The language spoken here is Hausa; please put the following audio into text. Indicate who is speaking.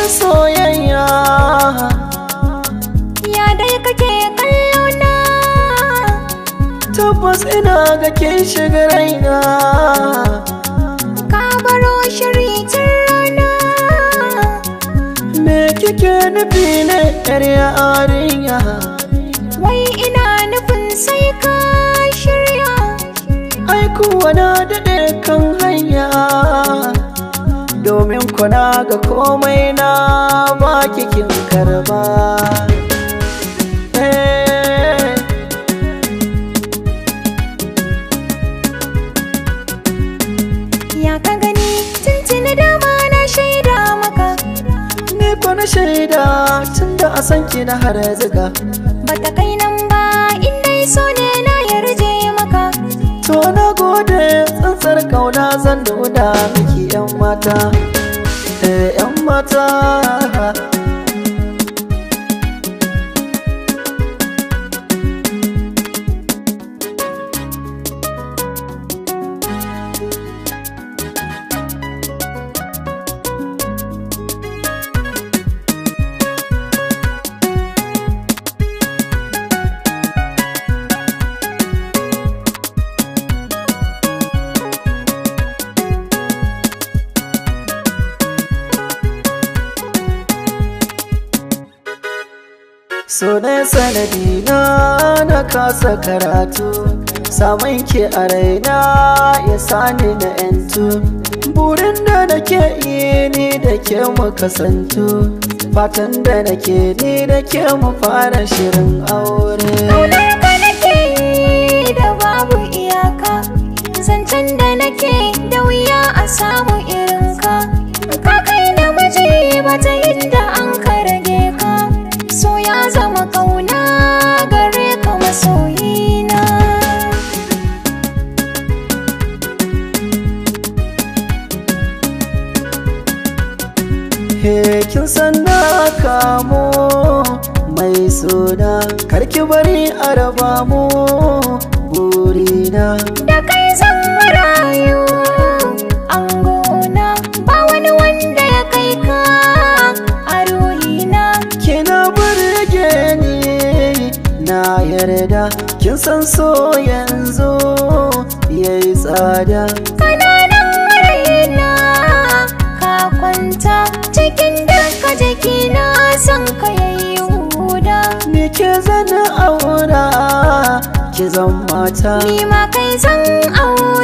Speaker 1: soyayya.
Speaker 2: Ya dai kake kallo na?
Speaker 1: Tabbas ina ga kin shiga raina.
Speaker 2: Ka baro shiri tun rana.
Speaker 1: Me kike nufi ne yar yarinya?
Speaker 2: Wai ina nufin sai ka shirya.
Speaker 1: Ai kuwa na daɗe kan hanya, domin kuna ga komai na baki kin karba.
Speaker 2: Ya ka gani tuntuni dama na shaida maka.
Speaker 1: Ni ko na shaida tunda a san ki na har ziga.
Speaker 2: Bata kai nan ba in dai so ne na yarje maka.
Speaker 1: To na gode tsantsar kauna zan nuna miki yan mata, yan mata. So ne sanadina na kasa karatu, samun ki a raina ya sani na yantu. Burin da nake yi ni da ke mu kasantu, fatan da nake ni da ke mu fara shirin aure.
Speaker 2: Ƙaunar ka nake yi da babu iyaka, zancen da nake da wuya a samu irinka. Ka kai namiji bata inda an ka rage ka, so ya zama kauna gare ka masoyina.
Speaker 1: Kin san na kamo mai suna, karki bari a raba mu burina.
Speaker 2: Da kai zan rayu angona, ba wani wanda ya kai ka a ruhina.
Speaker 1: Kina burge ni na yarda, kin san so yanzu yayi tsada.
Speaker 2: Kananan raina ka kwanta cikin duka jikina, san ka yayi huda.
Speaker 1: Ni ke zan aura ki zan mata,
Speaker 2: ni ma kai zan aura.